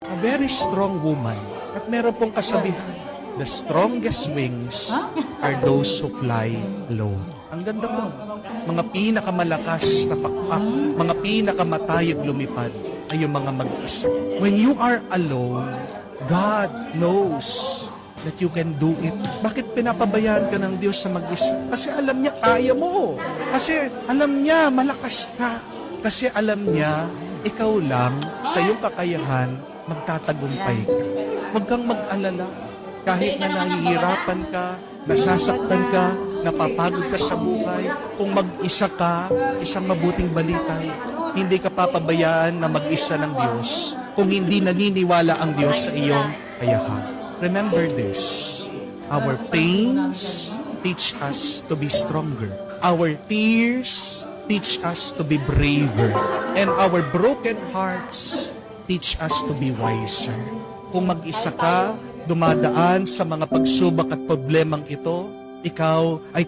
A very strong woman. At meron pong kasabihan, the strongest wings are those who fly alone. Ang ganda po. Mga pinakamalakas na pakpak, mga pinakamatayag lumipad ay yung mga mag-isa. When you are alone, God knows that you can do it. Bakit pinapabayaan ka ng Diyos sa mag-isa? Kasi alam niya, kaya mo. Kasi alam niya, malakas ka. Kasi alam niya, ikaw lang, sa iyong kakayahan, magtatagumpay ka. Huwag kang mag-alala. Kahit na nahihirapan ka, nasasaktan ka, napapagod ka sa buhay, kung mag-isa ka, isang mabuting balita, hindi ka papabayaan na mag-isa ng Diyos kung hindi naniniwala ang Diyos sa iyong kayahan. Remember this, our pains teach us to be stronger. Our tears teach us to be braver. And our broken hearts teach us to be wiser. Kung mag-isa ka, dumadaan sa mga pagsubok at problemang ito, ikaw ay